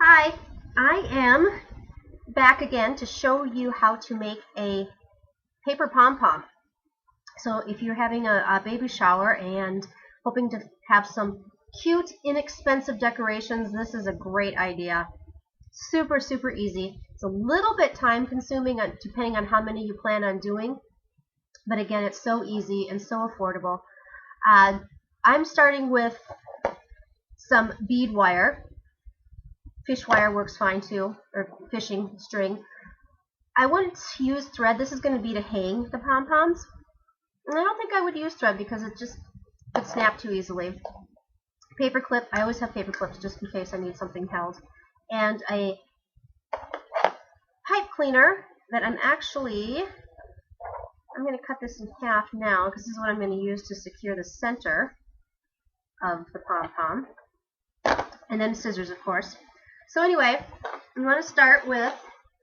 Hi, I am back again to show you how to make a paper pom-pom. So if you're having a baby shower and hoping to have some cute, inexpensive decorations, this is a great idea. Super, super easy. It's a little bit time consuming depending on how many you plan on doing, but again, it's so easy and so affordable. I'm starting with some bead wire. Fish wire works fine too, or fishing string. I wouldn't use thread. This is going to be to hang the pom-poms. And I don't think I would use thread because it just would snap too easily. Paper clip. I always have paper clips just in case I need something held. And a pipe cleaner that I'm going to cut this in half now because this is what I'm going to use to secure the center of the pom-pom. And then scissors, of course. So anyway, I'm going to start with,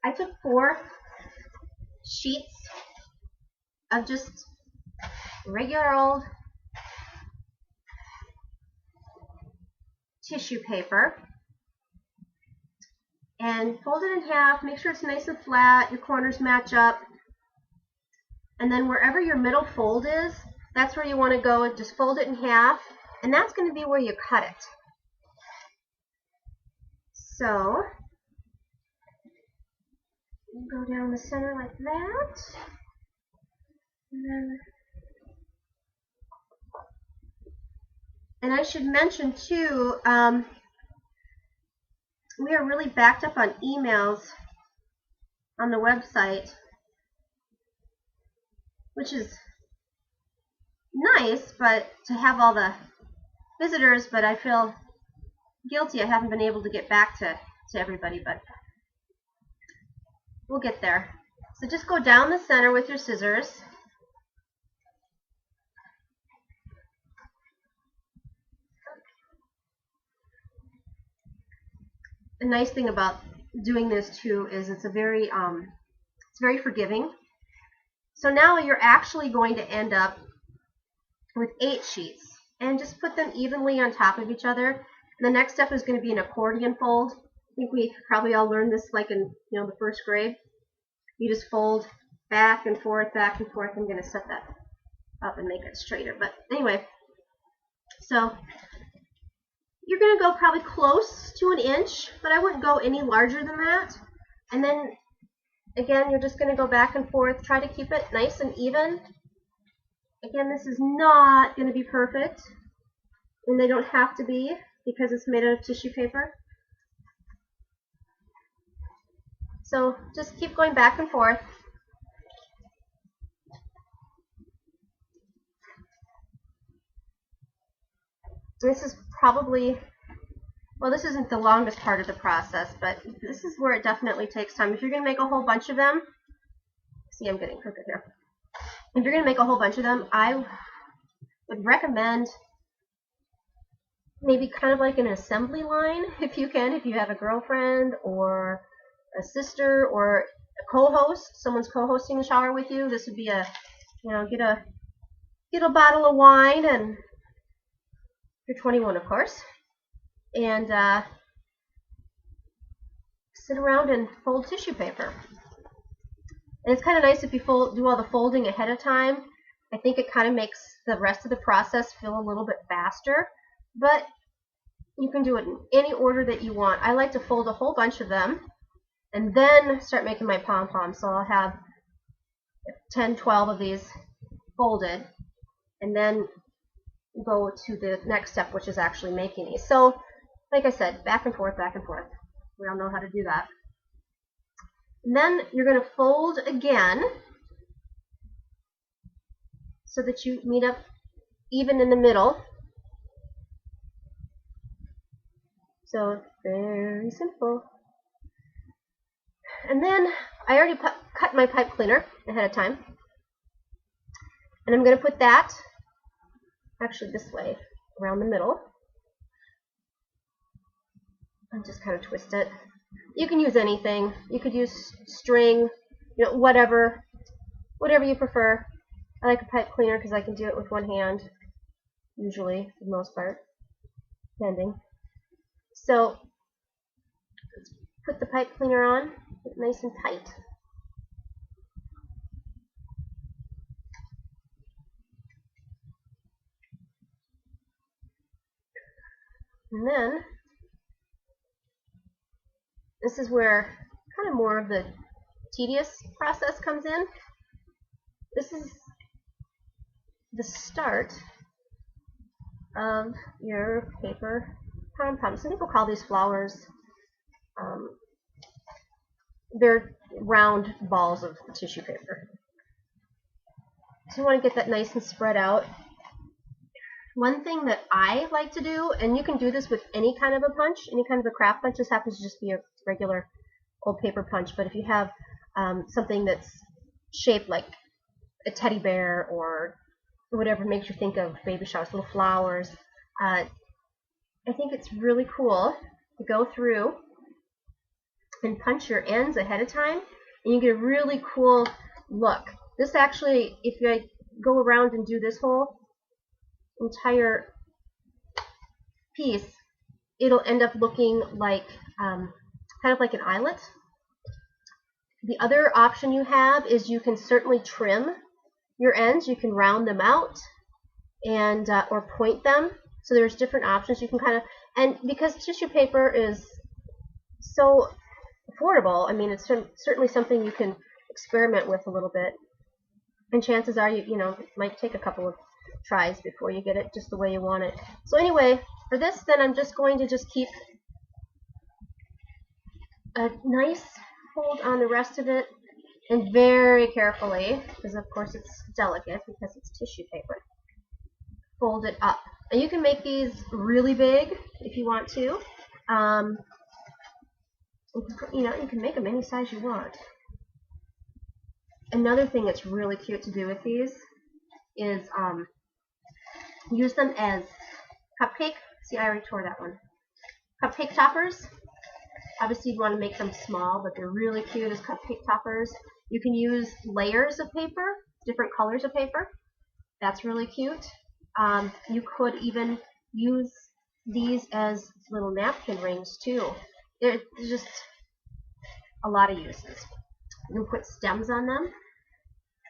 I took 4 sheets of just regular old tissue paper and fold it in half. Make sure it's nice and flat, your corners match up, and then wherever your middle fold is, that's where you want to go and just fold it in half, and that's going to be where you cut it. So go down the center like that. And I should mention too, we are really backed up on emails on the website, which is nice, but to have all the visitors, but I feel guilty I haven't been able to get back to everybody, but we'll get there. So just go down the center with your scissors. The nice thing about doing this too is it's very forgiving. So now you're actually going to end up with 8 sheets, and just put them evenly on top of each other. And the next step is going to be an accordion fold. I think we probably all learned this like in the first grade. You just fold back and forth, back and forth. I'm going to set that up and make it straighter. But anyway, so you're going to go probably close to 1 inch, but I wouldn't go any larger than that. And then again, you're just going to go back and forth. Try to keep it nice and even. Again, this is not going to be perfect, and they don't have to be because it's made out of tissue paper. So just keep going back and forth. This is probably, well, this isn't the longest part of the process, but this is where it definitely takes time. If you're going to make a whole bunch of them, see, I'm getting crooked here. If you're going to make a whole bunch of them, I would recommend maybe kind of like an assembly line, if you can, if you have a girlfriend or a sister or a co-host, someone's co-hosting the shower with you. This would be a, get a bottle of wine, and you're 21, of course, and sit around and fold tissue paper. And it's kind of nice if you do all the folding ahead of time. I think it kind of makes the rest of the process feel a little bit faster, but you can do it in any order that you want. I like to fold a whole bunch of them and then start making my pom-pom. So I'll have 10, 12 of these folded, and then go to the next step, which is actually making these. So, like I said, back and forth, back and forth. We all know how to do that. And then you're going to fold again so that you meet up even in the middle. So, very simple. And then I already cut my pipe cleaner ahead of time. And I'm going to put that actually this way around the middle. And just kind of twist it. You can use anything. You could use string, whatever you prefer. I like a pipe cleaner because I can do it with one hand, usually, for the most part, depending. So put the pipe cleaner on, get it nice and tight. And then, this is where kind of more of the tedious process comes in. This is the start of your paper pom-pom. Some people call these flowers. They're round balls of tissue paper. So you want to get that nice and spread out. One thing that I like to do, and you can do this with any kind of a punch, any kind of a craft punch. This happens to just be a regular old paper punch, but if you have something that's shaped like a teddy bear or whatever makes you think of baby showers, little flowers, I think it's really cool to go through and punch your ends ahead of time, and you get a really cool look. This actually, if you go around and do this whole entire piece, it'll end up looking like kind of like an eyelet. The other option you have is you can certainly trim your ends. You can round them out and or point them. So there's different options you can kind of, and because tissue paper is so affordable, I mean, it's certainly something you can experiment with a little bit, and chances are you know it might take a couple of tries before you get it just the way you want it. So anyway, for this, then I'm just going to just keep a nice hold on the rest of it, and very carefully, because of course it's delicate because it's tissue paper, fold it up. And you can make these really big if you want to. You can make them any size you want. Another thing that's really cute to do with these is use them as cupcake. See, I already tore that one. Cupcake toppers. Obviously, you want to make them small, but they're really cute as cupcake toppers. You can use layers of paper, different colors of paper. That's really cute. You could even use these as little napkin rings too. There's just a lot of uses. You can put stems on them.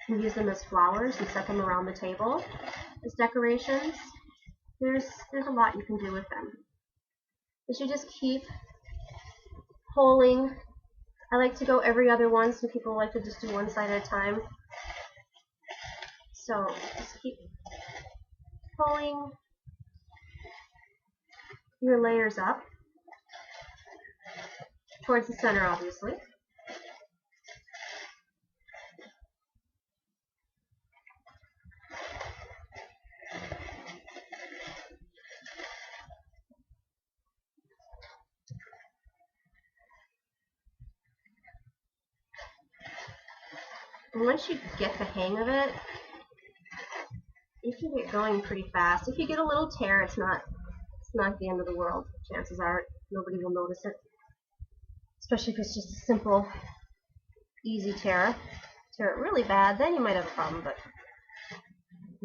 You can use them as flowers and set them around the table as decorations. There's a lot you can do with them. But you just keep pulling. I like to go every other one. Some people like to just do one side at a time. So just keep pulling your layers up towards the center, obviously. And once you get the hang of it, you can get going pretty fast. If you get a little tear, it's not the end of the world. Chances are nobody will notice it, especially if it's just a simple, easy tear. Tear it really bad, then you might have a problem. But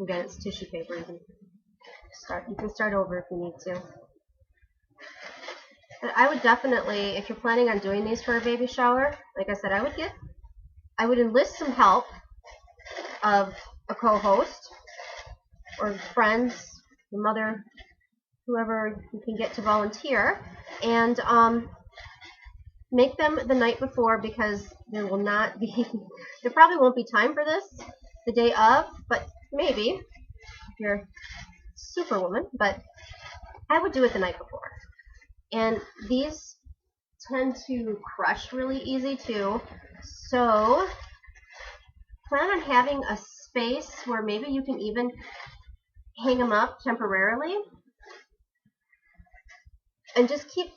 again, it's tissue paper. You can start over if you need to. But I would definitely, if you're planning on doing these for a baby shower, like I said, I would enlist some help of a co-host or friends, your mother, whoever you can get to volunteer, and make them the night before, because there probably won't be time for this the day of, but maybe if you're superwoman. But I would do it the night before. And these tend to crush really easy too, so plan on having a space where maybe you can even hang them up temporarily, and just keep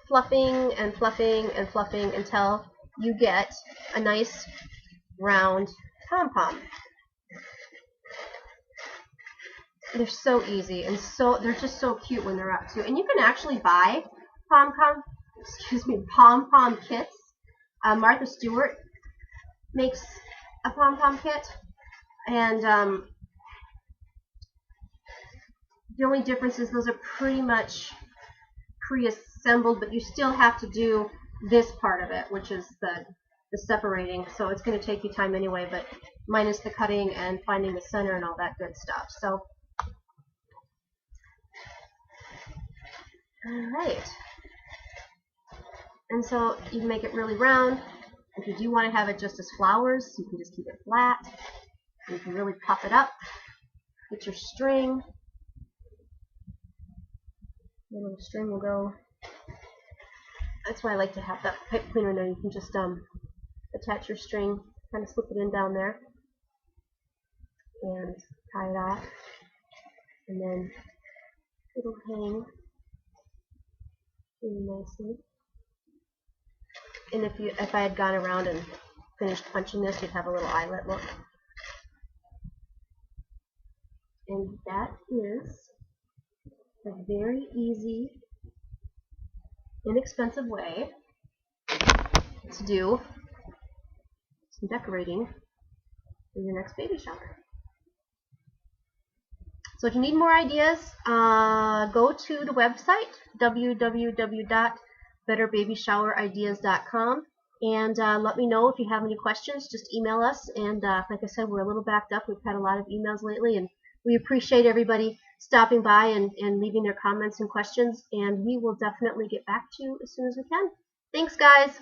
fluffing and fluffing and fluffing until you get a nice round pom-pom. They're so easy, and they're just so cute when they're up too. And you can actually buy pom-pom kits. Martha Stewart makes a pom-pom kit, and the only difference is those are pretty much pre-assembled, but you still have to do this part of it, which is the separating. So it's going to take you time anyway, but minus the cutting and finding the center and all that good stuff. So, all right. And so you can make it really round. If you do want to have it just as flowers, you can just keep it flat. You can really puff it up. Get your string. The little string will go. That's why I like to have that pipe cleaner there. You can just attach your string, kind of slip it in down there, and tie it off, and then it'll hang really nicely. And if I had gone around and finished punching this, you'd have a little eyelet look. And that is a very easy, inexpensive way to do some decorating for your next baby shower. So if you need more ideas, go to the website, www.betterbabyshoweridea.com, and let me know if you have any questions. Just email us, and like I said, we're a little backed up. We've had a lot of emails lately, and we appreciate everybody stopping by and leaving their comments and questions, and we will definitely get back to you as soon as we can. Thanks, guys.